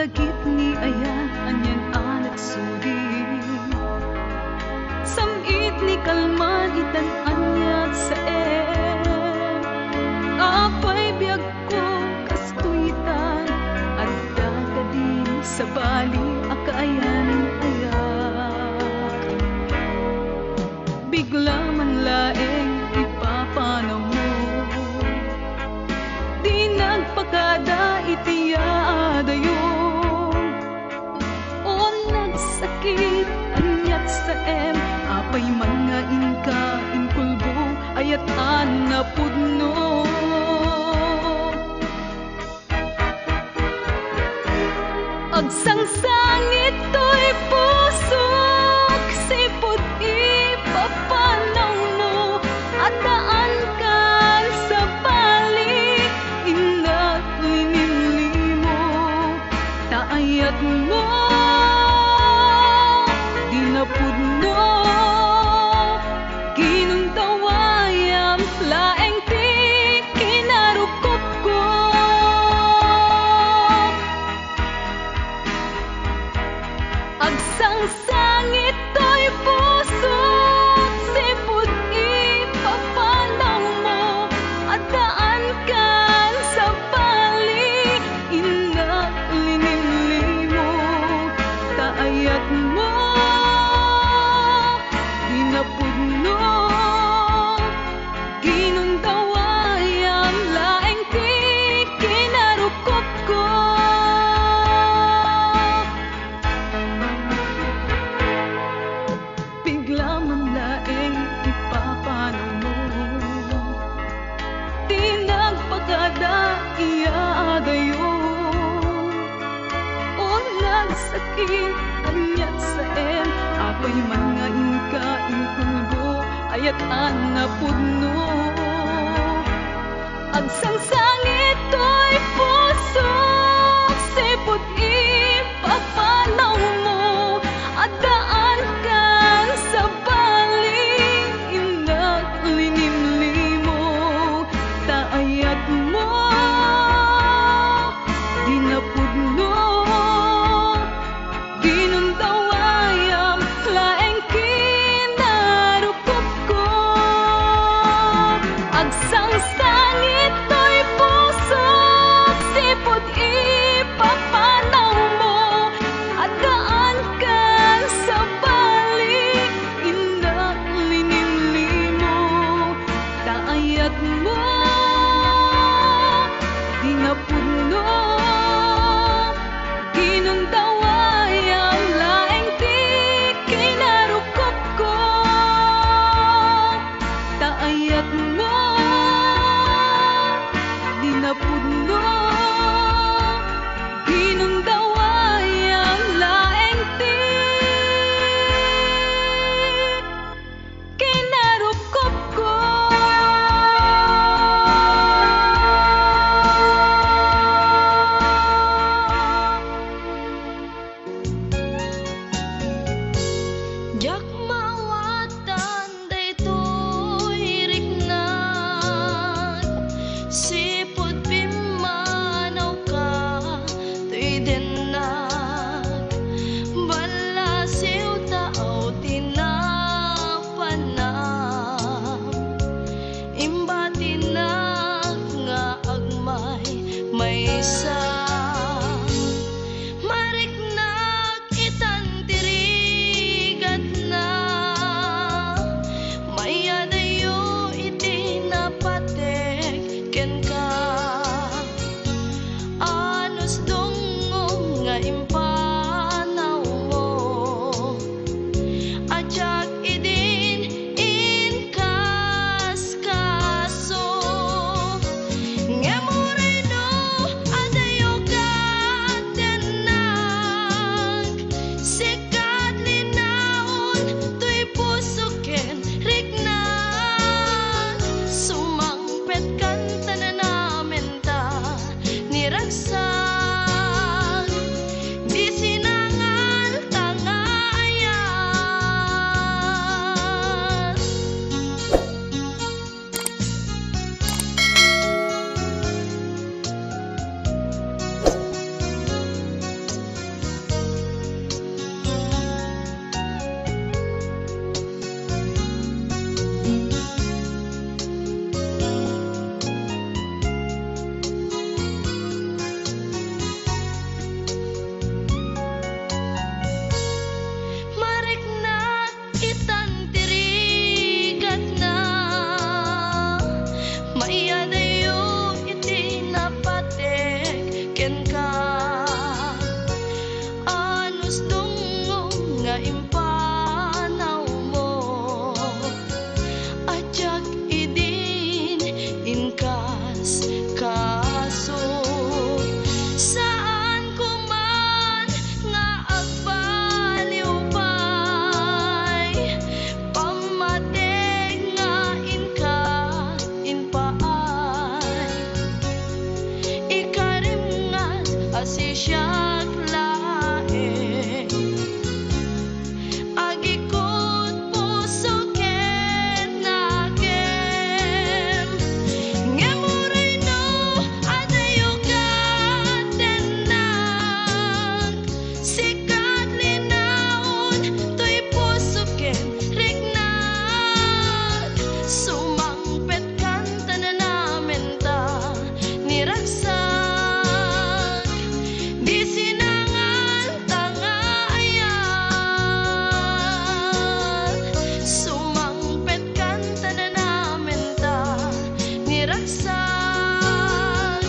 lagit ni aya anyan anak sudi samit ni kalman itan anyat sa apay biyag ko kastuitan at dadadin sa bali akaayan ayak bigla man laeng ipapanaw mo di nagpakada itiyaadayo sakit anyat sa apay mga inka inkulbo ayat na pudno agsangsang ito'y pusok sipot ipapanaw mo at daan kan sa balik inato'y nimlimo taayat mo pudno ginuntawayam laeng ti kinarukop ko agsangsa Apay man nga inka inkulgo ayat na pudno. Agsang sangit to'y puso sipot ipapanaw mo at daan kang sa baling inak linimlimo taayat mo di na pudno ginundawayam laeng kinarukop ko agsang sangit to'y puso sipot ipapanaw mo at daan kang sa balik inak linimlimo taayat mo di na pudno ginundawayam laeng di kinarukop ko taayat mo di na pudno ginundawayam laeng di kinarukop ko. Jak mawatan daytoy riknag sipot pimanaw ka to'y dinag balasiw tao tinapanam imbatinag nga agmay maysa mariknag itantirigat na mayadayo iti napatek ken ka anos dungong nga impanaw mo ajak idin inkas kaso ngemurino adayo katenag sikat linaon to'y puso ken riknag sumangpet kan tananamen ta niragsak di sinangal tangayas. Mariknag itantirigat na maiyadayo iti napatek ken ka anos dungong nga impanaw mo ajak idin inkas kaso saan ko man nga agbaliw pay pamateg nga inka inpaay ikarimngas asisyak laeng agikot puso ken nagem ngemurino adayo katenag sikat linaon to'y puso ken riknag sumangpet kan tananamen ta niragsak di sinangal tangayas sumangpet kan tananamen ta niragsak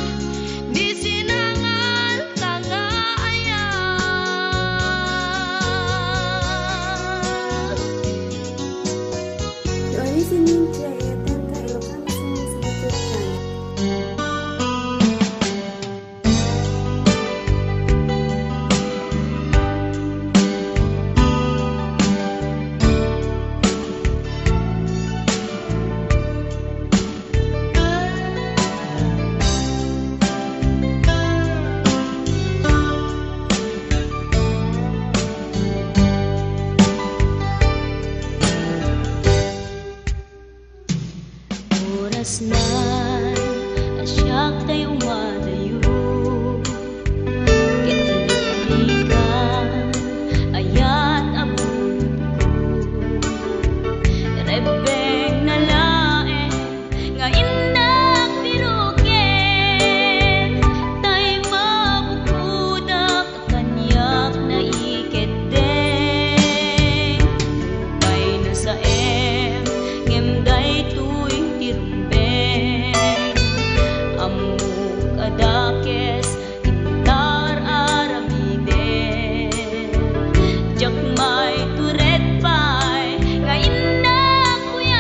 di sinangal tangayas. You are listening to Ayatanka Ilocano Songs YouTube channel. Nasnan asyak tayo madayo Kitalikan ayat abun Rebeng na lae nga indak piruken Tay mabukudak kanyak na iketeng Upay na sa ngemday tuwing tirumbeng Amuk adakes intar aramiden Jak may turet pay nga indak kuya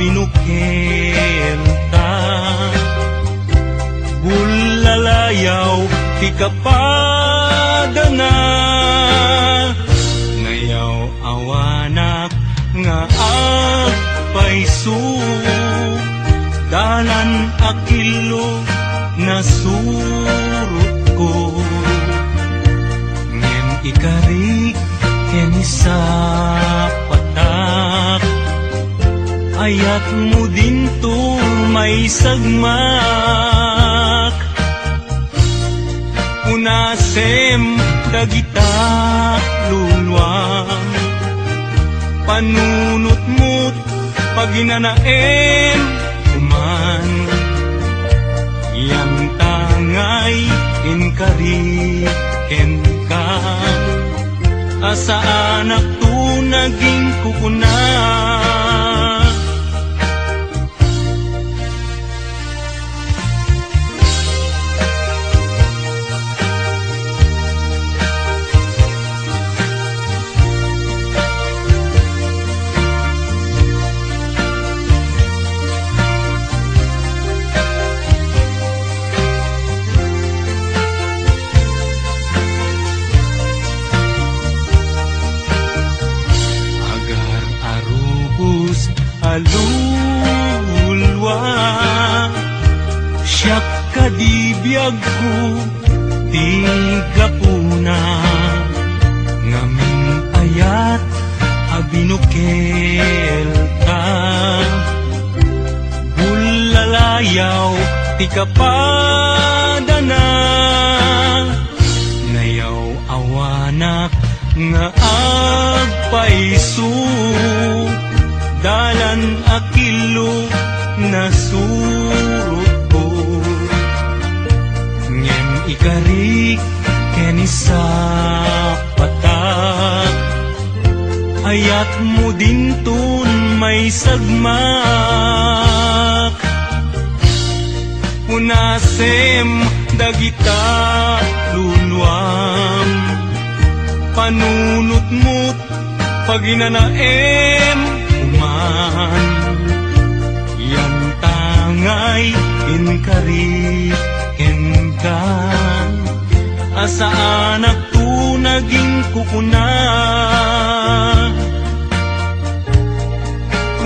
abinukel ka. Bulalayaw ti kapadana, ngayaw awanak nga agpaiso. Dalan akilo nasurot ko, ngem ikarik ken sa patak. Ayat mo din to may sagmak, unasem dagita lulwang. Panunot mo't paginanaem kuman, yang tangay inkariken ka. Asa anak to naging kukuna, alulwa. Siyak kadibiyag ko di kapuna, ngaming ayat abinukel ka. Bulalayaw ti kapadana, ngayaw awanak nga agpaiso. Dalan akilo nasurot ko, ngem ikarik ken sa patak. Ayat mo din tun may sagmak, unasem dagita lulwam. Panunot mo't paginanaem kuman, yang tangay inkariken ka. Asa anak to naging kukuna,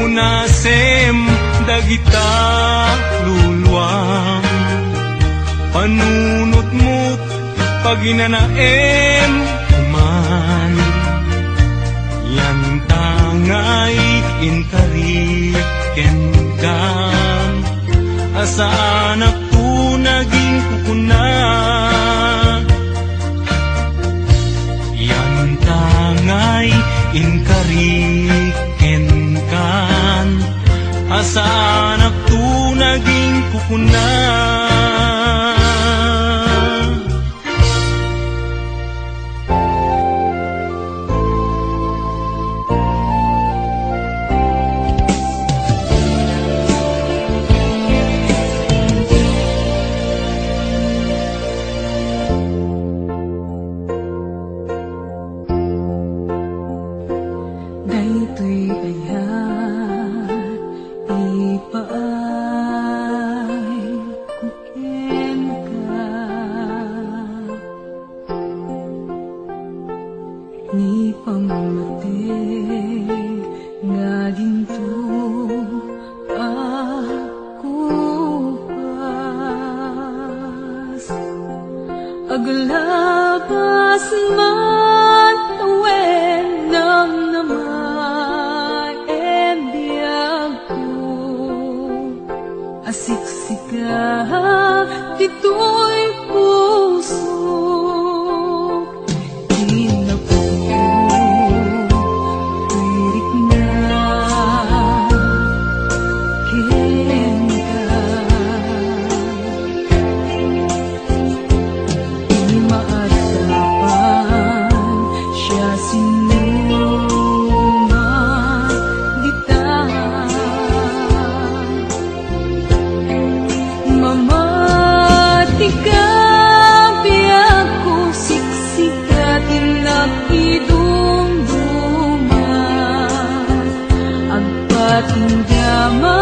unasem dagita lulwam. Panunot mo't paginanaem kuman, yang tangay inkariken ka. Asa anak to naging kukuna, yang tangay inkariken ka. Asa anak to naging kukuna. Daytoy ayat ipaay kuken ka, ni pamamateg nga ginto ako pas. Aglabas man awen ng naman biyag ko, asiksika dito'y puso. Tirik na ken ka, di maarapan siya sinuma dita. Mamati ka biyak ko siksikat nakidumduman, agpatindaman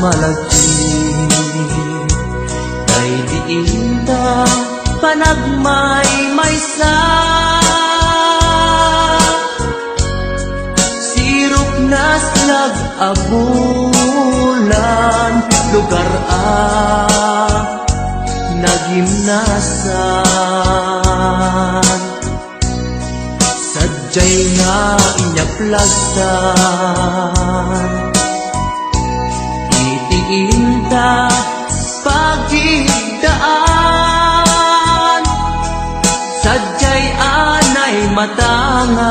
malagi kay diin ta panagmay-maysa. Sirok nas nag-abulan lugar nagimnasan. Sadyay nga inyaplagtan itiinta pagigdaan. Sadyay anay matangan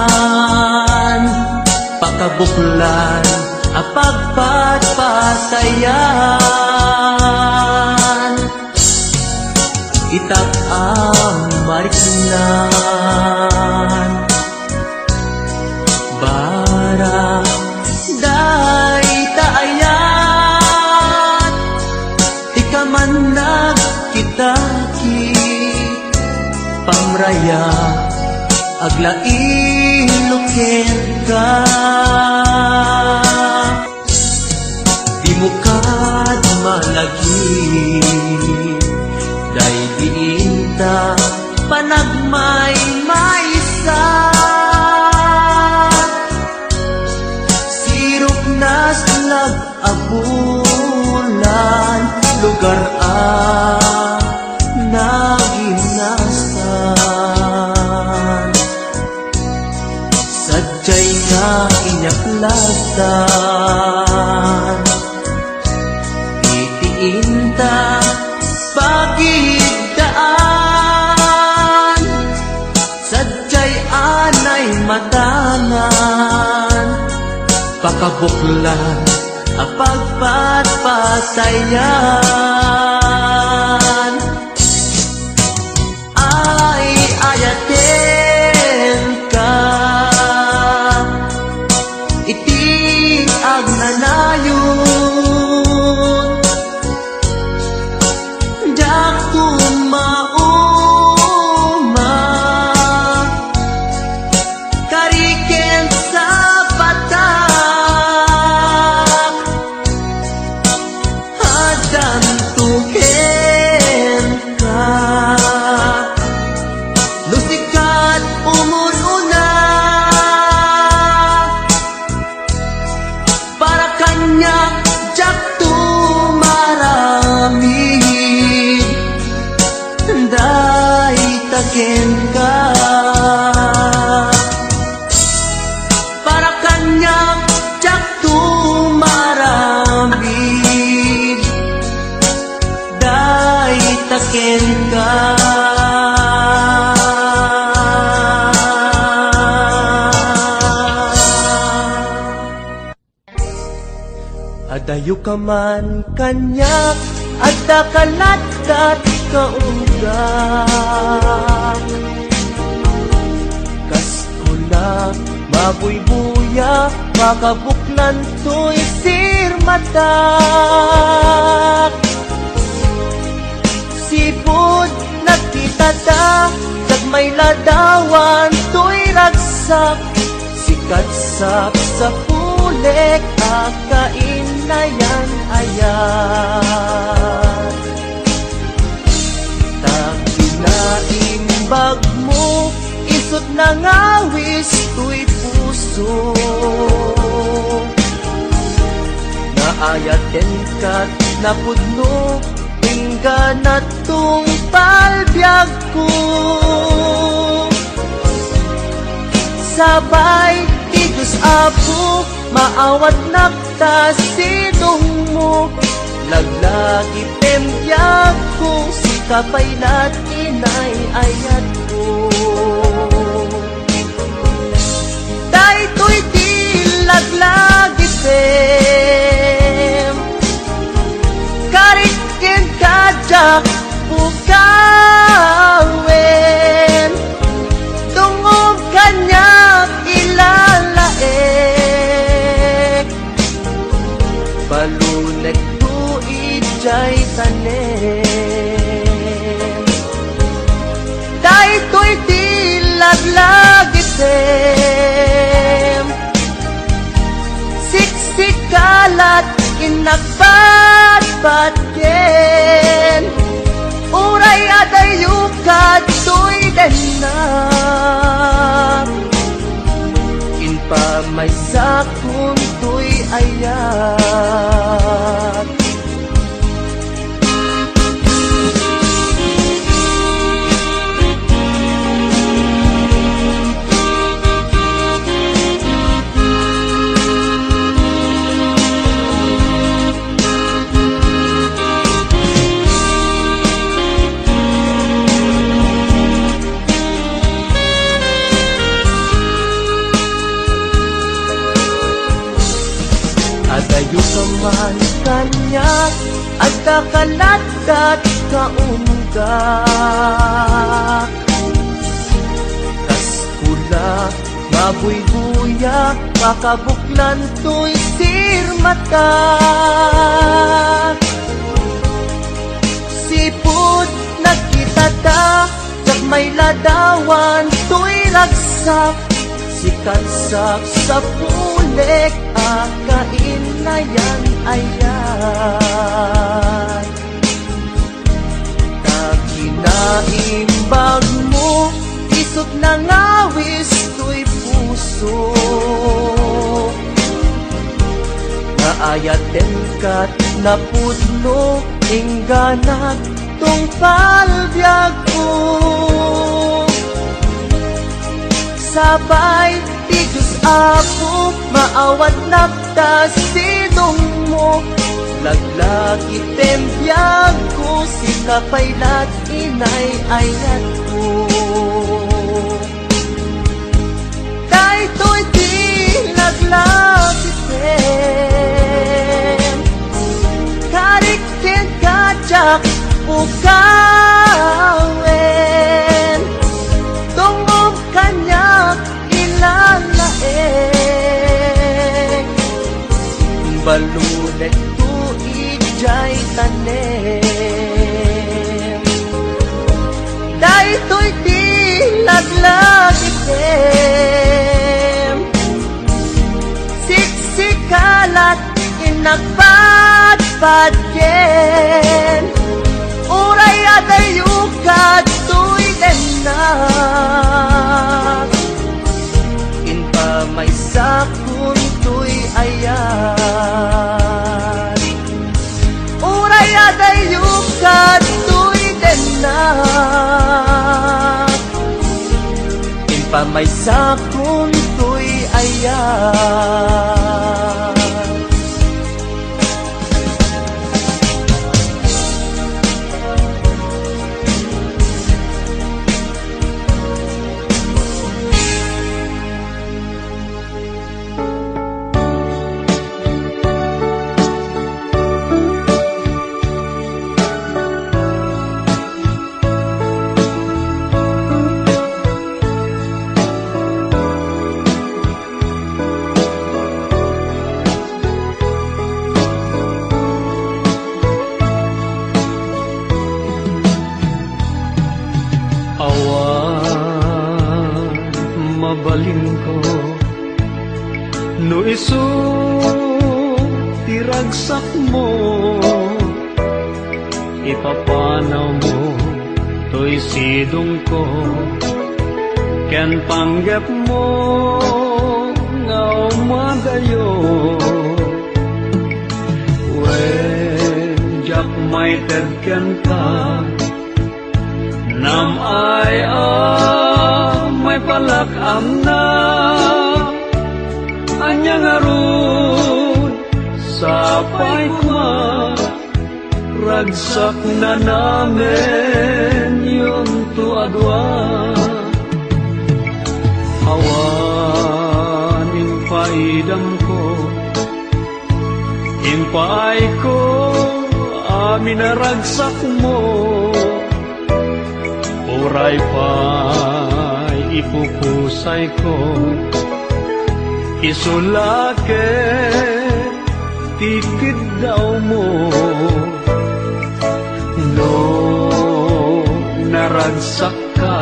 pakabuklan apagpatpatayan. Itak ang mariknan bara day taayan. Ika man nagkitaki pamraya aglain ka. Di mo kad malagi day diinta panagmay-maysa. Sirok nas lag-abulan lugar naginasan. Sadyay nga inyaplagtan itiinta pagigdaan. Sadyay anay matangan pakabuklan apagpatpatayan. Ay ayaten ka iti agnanayon. Dak tumauma kariken sa patak. Hadam tuken ka lusikat umununa para kanya jak tumaramid. Day taken ka para kanya jak tumaramid. Day taken ka. Adayo ka man kanya at dakalat-kat kaunggak. Kaskula mabuybuya makabuklan to'y sirmatak. Sipod nagkitata kag may ladawan to'y ragsak. Sikatsak sa pulek akain na yan ayan. Tagkinaimbag mo isot na ngawis to'y puso. Naayaten kat napudno tingga na tong palbyag ko. Sabay Diyos Apo maawat nakta sinong mo. Laglagi pembiyag ko si kapaylat inay ayat ko. Daytoy di laglagi pem karikin kajak bukawen. Tungog kanya ilalaek balunek tuit jay tanem. Daytoy di laglagi tem siksikalat inagbat-bat ken uray adayukat tuy denak inpa may sakun tuy ayat adayo ka man kanya at kakalagat kaunggak kas kula mabuybuya kakabuklan to'y sirmata sipud nagkitata kag may ladawan to'y ragsak sikatsak sa pulik akain na yan ayan kakinaimbag mo isot na ngawis to'y puso naayaten kat na pudno ingganat tong palbyag ko sabay ti Diyos Apo maawat naptas sidong mo laglagi tembiyag ko sikapaylat inay ayat ko daytoy di laglagi tem karikin kajak ukawen tungog kanyak ilalaeng balunek tu ijay tanem daytoy di laglagi tem siksikalat inagpat-pat ken uray adayukat tuy denak inpa may sakun tuy ayat uray adayukat tuy denak inpa may sakun tuy ayat mabalin ko no isu tiragsak mo ipapanaw mo to'y sidong ko ken panggap mo nga umagayo when jak may tedken ka nam ay may palakam na anyang arun sapay kuma ragsak na namin yung tuadwa hawanin paidam ko impay ko amin na ragsak mo uray pa'y ipupusay ko isulake tikid daw mo no naragsak ka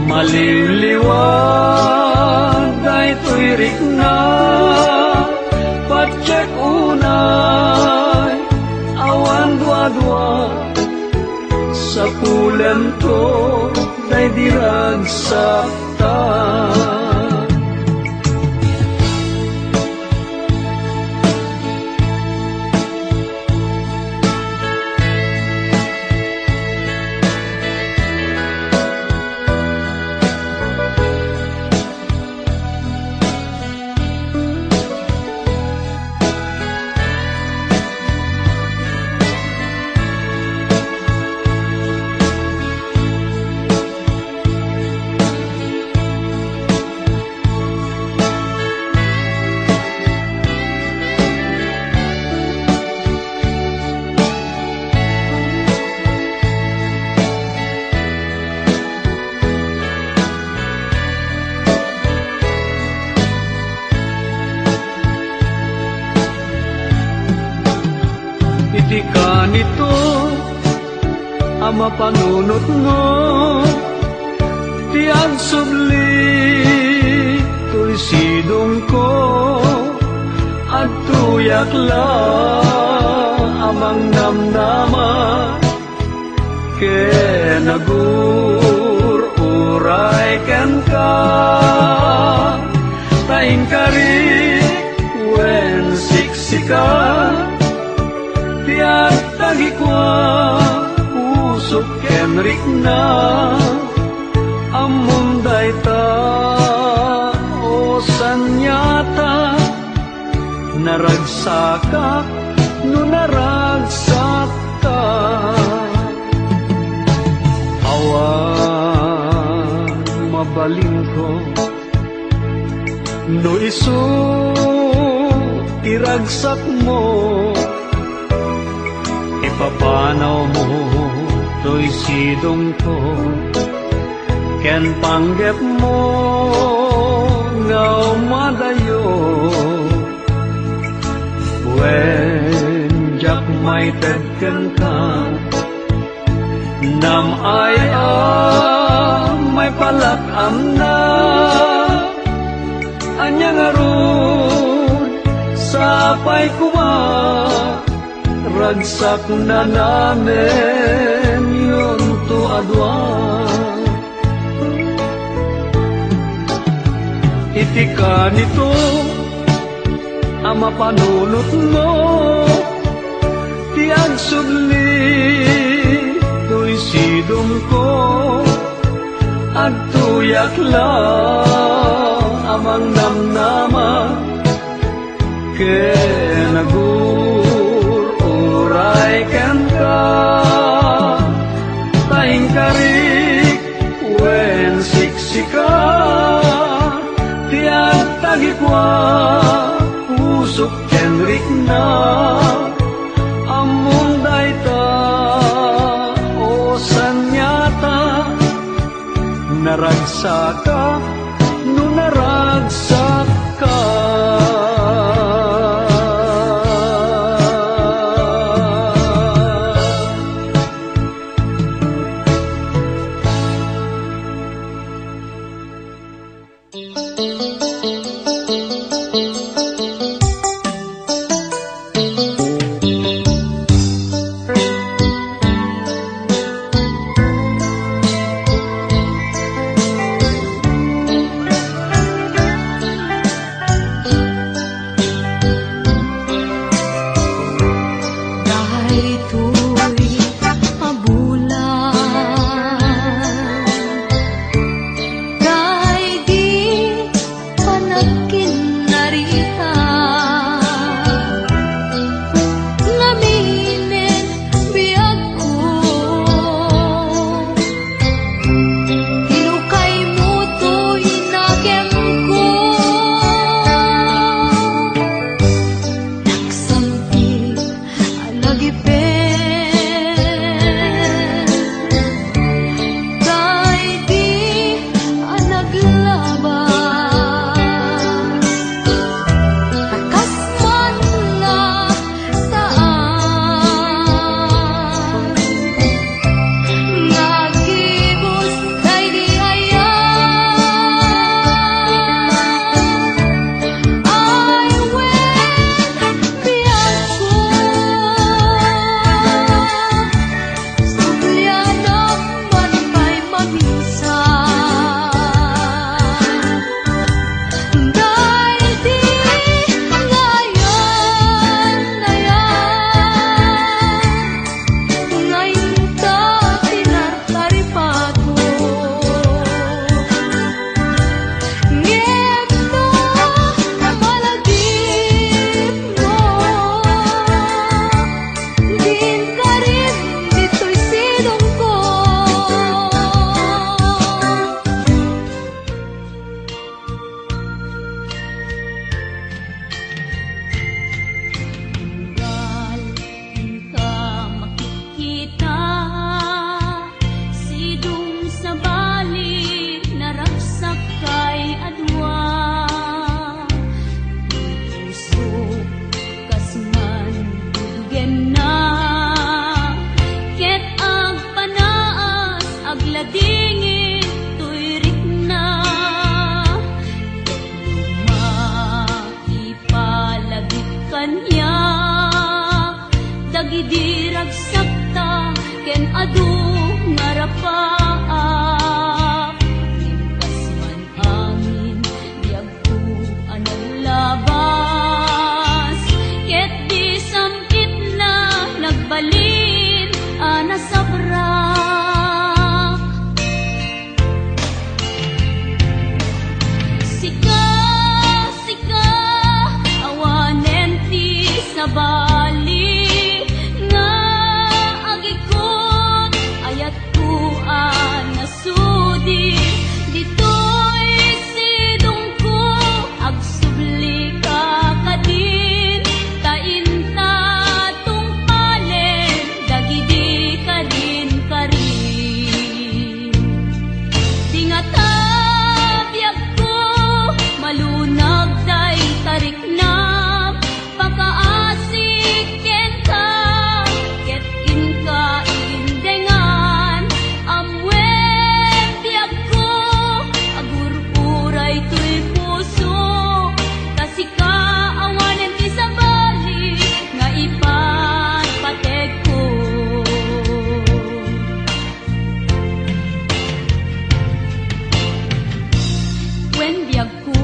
maliliwan dahil tuwirik na pacheck ay awan dua-dua sa pulen to day dirag sakta. Iti ka nito ang mapanunot mo, ti agsubli to'y sidong ko at tuyak la amang namnama ke nagur-uray ken ka taing kari wen siksika tiyak tagikwa usok kenrik na amunday ta o sanyata naragsaka no naragsak ka awan mabalin ko no isu iragsak mo ipapanaw mo to'y sidong ko ken panggep mo nga umadayo wen jak may tedken ka nam ay may palakam na anyang arun sapay kuma ragsak na namin yun to adwa. Iti ka nito ang mapanunot mo, ti agsubli to'y sidong ko at tuyak la amang namnama ke nagur-uray ken ka taing karik wen siksika tiyak tagikwa usok kenrik na amunday ta o sanyata naragsaka no naragsak ka. dagidirag sakta ken adu ngarapaak nimkas man angin biag ko anang labas ket di samit na nagbalin ana sabrak sika awanen ti sabali nga agikot ayat ko nasudi ditoy sidong ko agsubli ka kadin tainta tung palen dagidi kadin karin dingata biag ko malunag day tarik na pakaasik ken ka ket inka indengan amwen biag ko agur-uray to'y puso kasika awanen ti sabali nga ipatpateg ko wen biag ko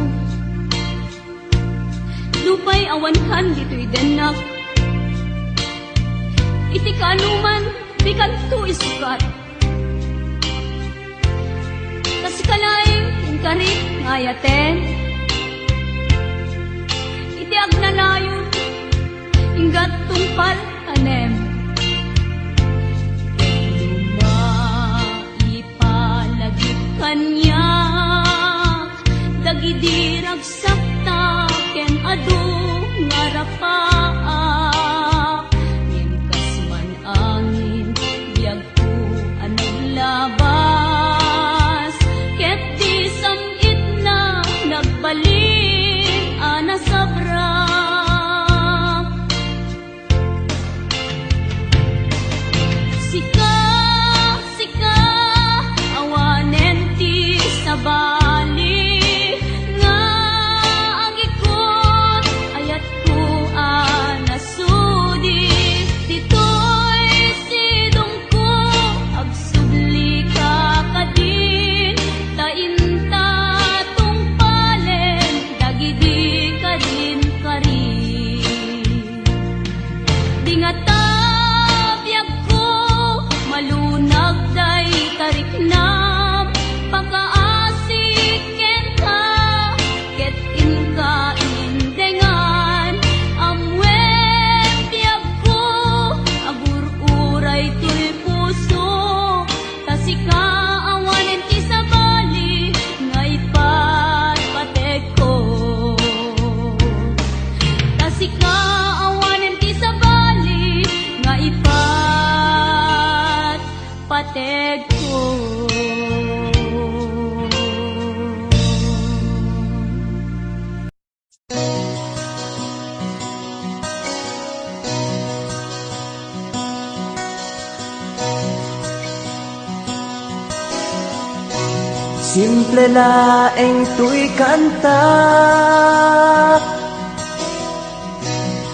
lupay awan kan dito'y denak iti kanuman bikan to isukat kasi kalaing inkarit ngayaten iti agnanayon inggat tungpal tanem ipalagip kanyak dagidirag sakta ken adu ngarapaak nimkas man angin biag ko anang labas ket di samit na nagbalin ana sabrak sika awanen ti sabali nga agikot ayat ko nasudi ditoy sidong ko agsubli ka kadin tainta tung palen dagidi kadin karin dingata biag ko malunag day tarik na pakaasik ken ka ket inka indengan amwen biag ko agur-uray to'y puso kasika awanen ti sabali nga ipatpateg ko kasika awanen ti sabali nga ipatpateg ko Simple laeng tuy kanta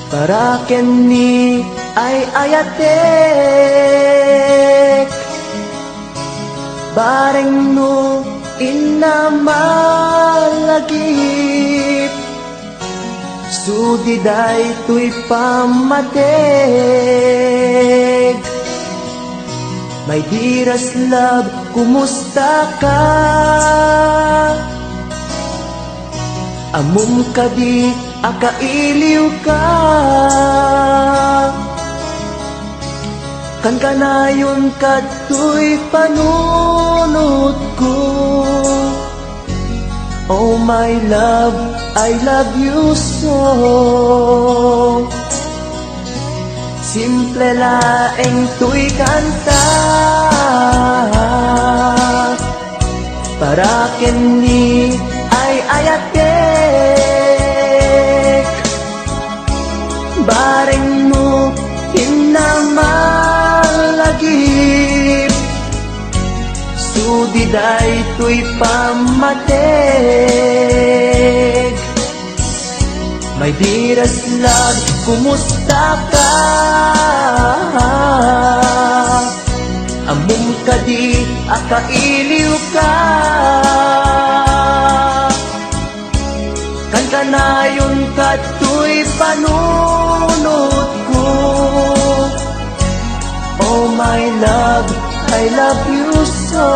para kenni ay ayatek bareng no inamalagip sudiday tuy pamateg. My dearest love, kumusta ka? Amum ka di, akailiw ka. Kan kanayon kato'y panunod ko. Oh my love, I love you so. Simple laeng tuy kanta para kenni ay ayatek bareng mo hinamalagip sudiday tuy pamateg. My dearest love, kumusta ka? akailiw ka. Kan kanayon kato'y panunod ko. Oh my love, I love you so.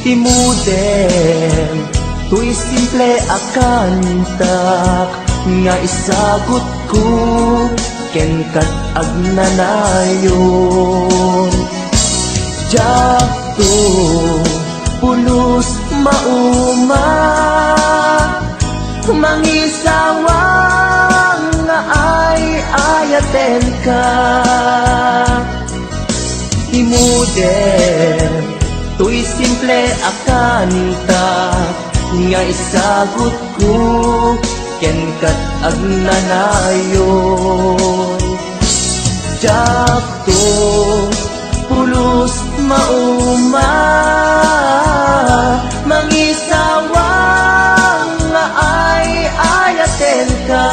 Timuden, tuy simple akantak, nga isagot ko, ken kat agnanayon. Jakto, pulos mauma, mangisawang nga ay ayaten ka. Timuden, tuy simple akanta, nga isagot ko, ken kat agnanayon. Jakto, pulos mauma, mangisawang nga ay ayaten ka.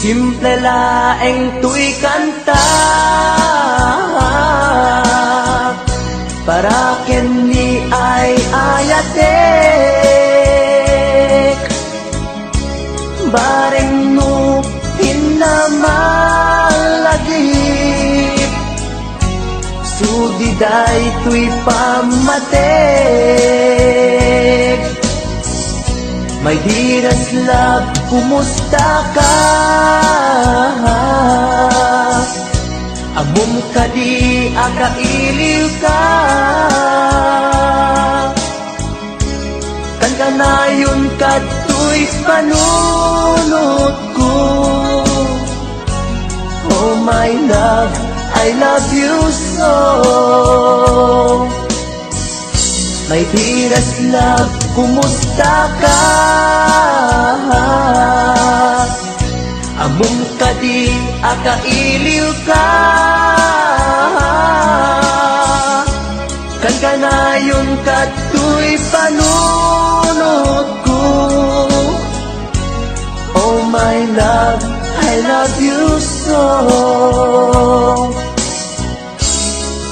Simple laeng tuy kanta, para ken ni ay ayatek. Bareng no hinamalagip, sudiday tuy pamatek. My dearest love, kumusta ka? Amom ka di akailiw ka. Kan kanayon kato'y panunod ko. Oh my love, I love you so. My dearest love, kumusta ka? Amom ka di akailiw ka. Kan kanayon kato'y panunod ko. Oh my love, I love you so.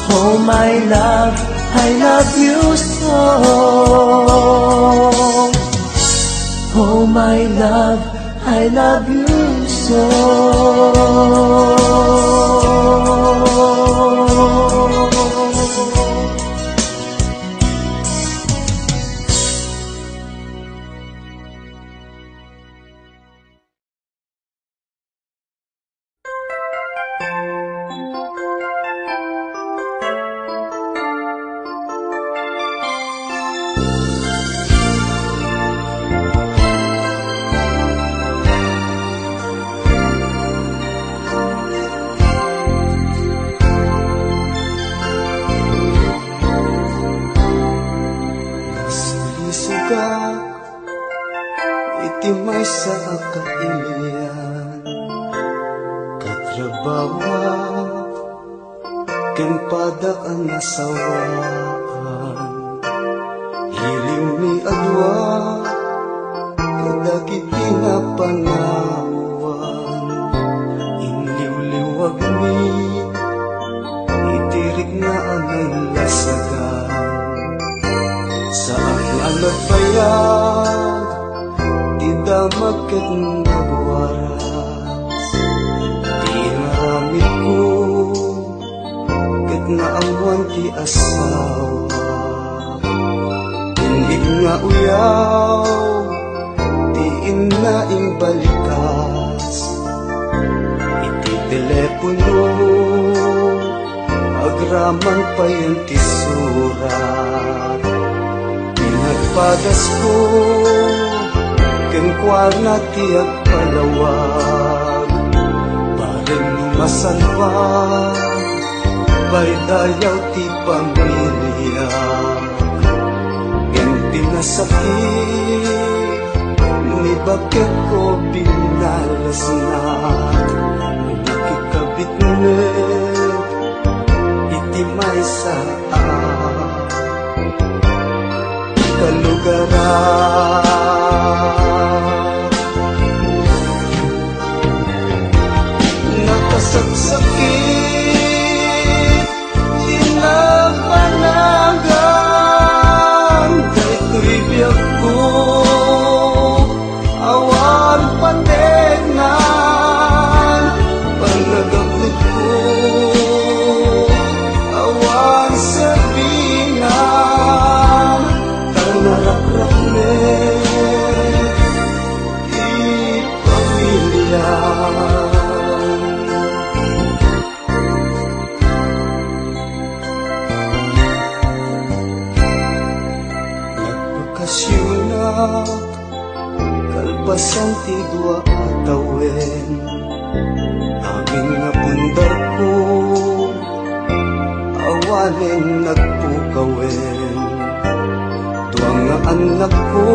Oh my love, I love you so. Oh my love, I love you so. Iti may sa kailian, katrabawa, ken padak ang nasawaan. Hiliw ni adwa, kadagit pinapanawan. Inliw-liwag mi, itirik na ang lasagan. Sa ang nagbayag, di damat nagwaras. Di naramit ko, kat naamuan ti asawa. Hindi nga uyaw, di inaing balikas. Iti telepono, agraman pa yung tisurat. Pinagpagas ko, ken kwa na ti agpalawag. Bareng nung masalba bay dayaw ti pamilya yang pinasakit ni bakit ko binalas na nakikabit na iti may saan kalugaran nakasaksakit tinapanagan daytoy biyag ko awan pandegnan panagapit ko awan sabinan tanarakrap di pamilya. Nagpakasyunak kalpasan ti dua atawen aming napundar ko awanen nagpukawen tuwang nga anak ko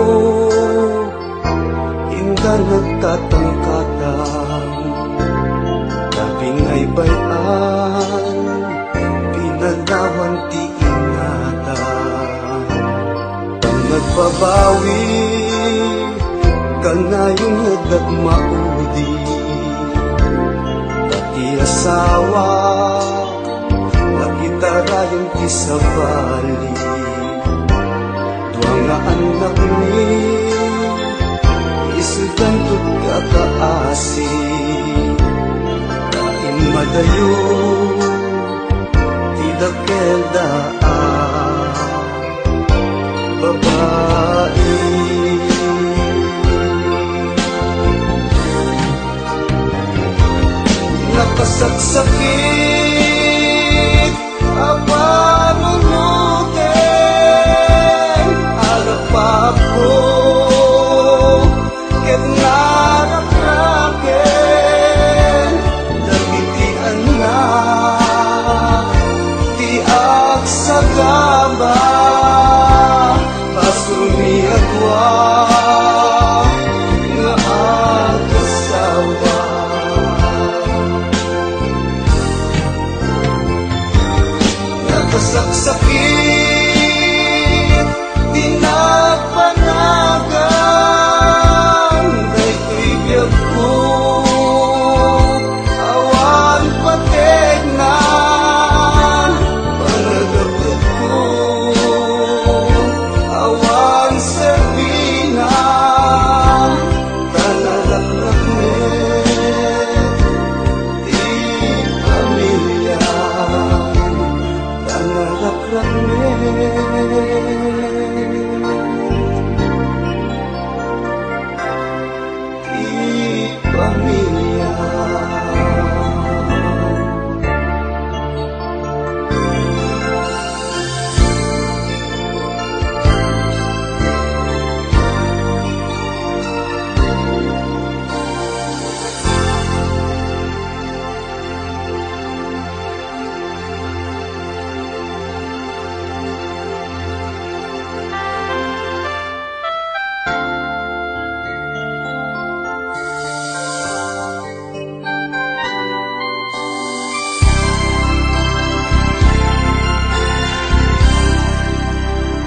inda nagkatangkatang labing ay bayan pinanawan ti ingatan ang nagbabawi kanayong nagdagmaudi dati asawa nakita rayong kisabali duwang nga anak ni isudan tut kakaasi kain madayo tidak keldaan babae nakasaksakit aparunutin alapap ko ket narakraken dagitian na ti agsagaba pasumi agwa nga agasawa nakasaksakit tinapanagan daytoy biyag ko awan pategnan panagapit ko awan sabinan tanalakrak di pamilya tanalakrak di pamilya.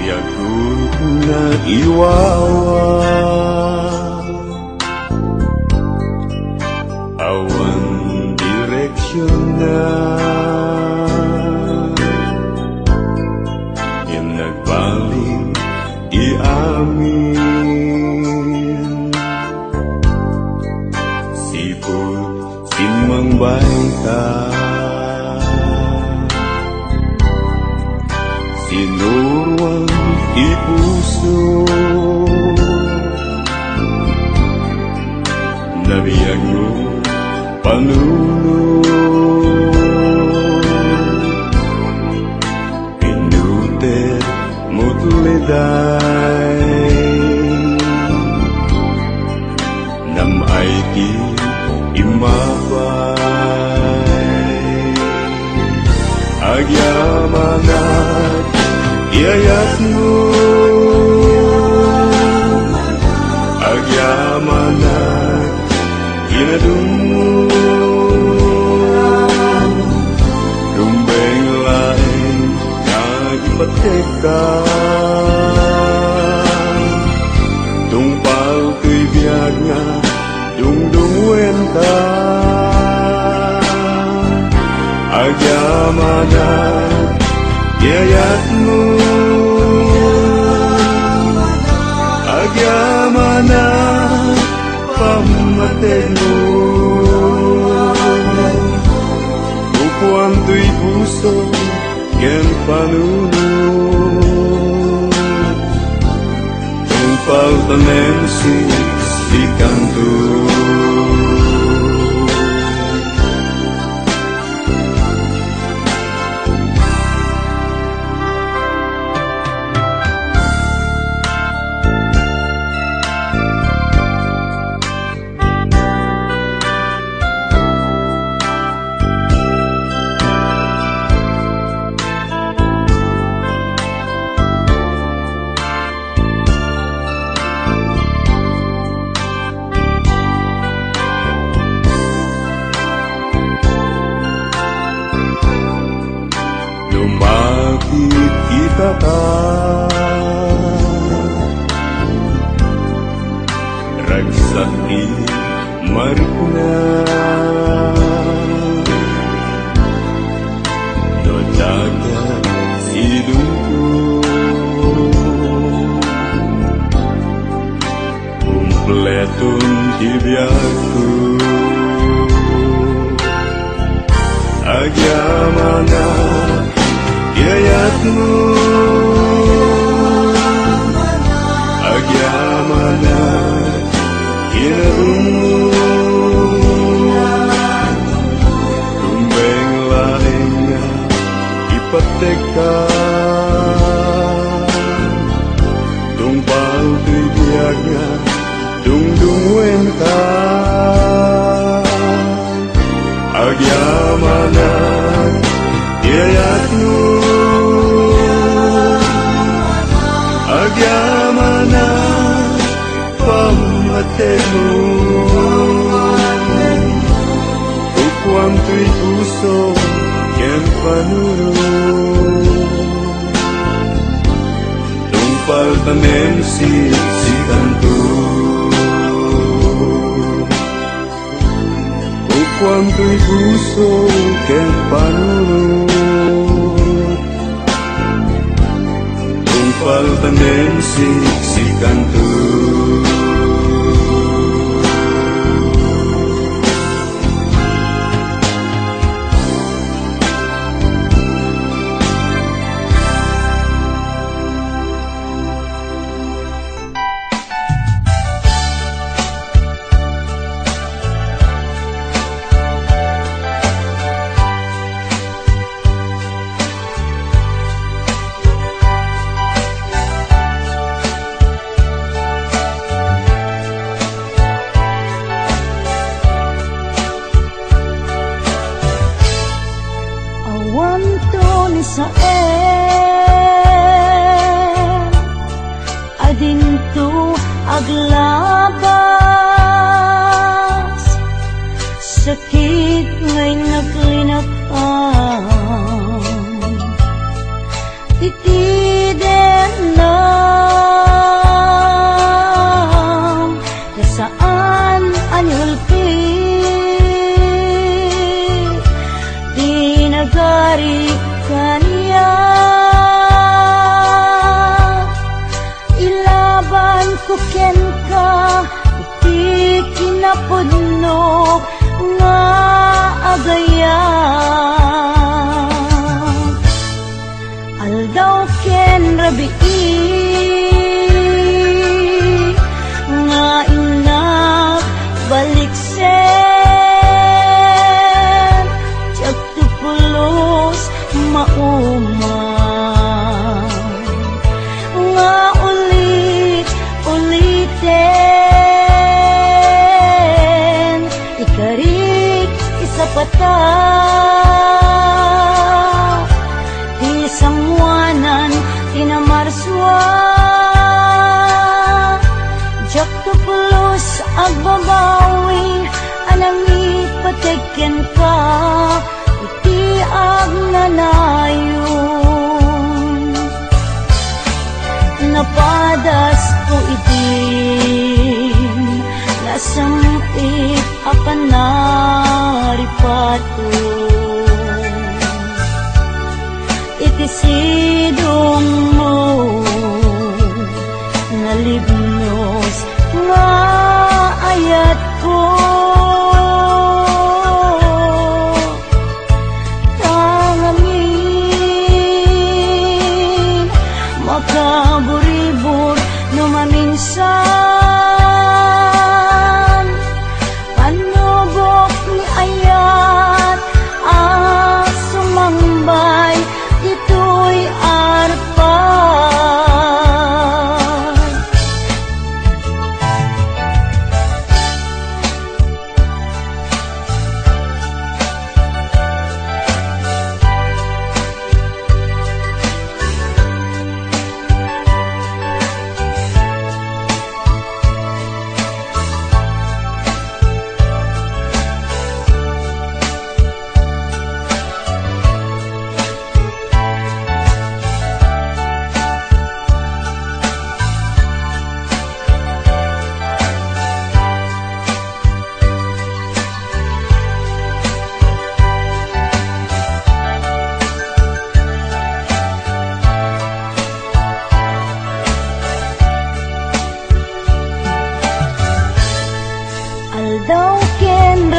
Yagut na iwawa awan direksyon na yung nagbalik iamin sipot simang baita sinurwang ipuso nabiyag mo panuno pinuter mutleday nam ay ti imabay agyamanat iyayatmu, agyamanat inadungmu, dumbeng lain nagipatekan, tungpal tuy biagnya dung wenta, agyamanat iyayatmu, agyamanat pamatenu, upuan tuy puso ken panunod, tungpal tanem si kanto. Lumakit kita ragsakti marikna, no jagat hidupku, kumpletun hibiaku, agyamanat iyayatmu, agyamanat inadungmu, dumbeng lainnya ipatekan, tungpal tuy biagnya dung wenta, agyamanat iyayatmu, agyamanat pamatenu, upuan tuy puso ken panunod, tungpal tanem si kanto, upuan tuy puso ken panunod, tungpal tanem si kanto. Awanton sa adinto aglabas, sakit ngay naglinakan, titiden lang nasaan anyulpi, dinagari kaniya, ilaban ko ken ka, iti kinapudno nga agaya, aldaw ken rabii, nga inak baliksen, tiyak tupulos mauman, nga ulit-ulitin, ikarik isa pata,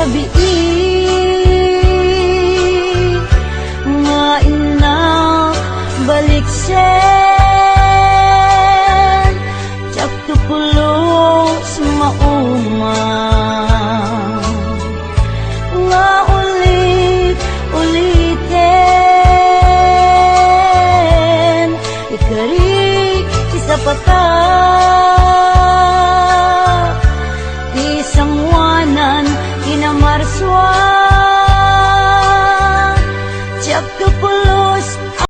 gabi nga inak balik sen jak tupulos mauma nga ulitin ikari isa patay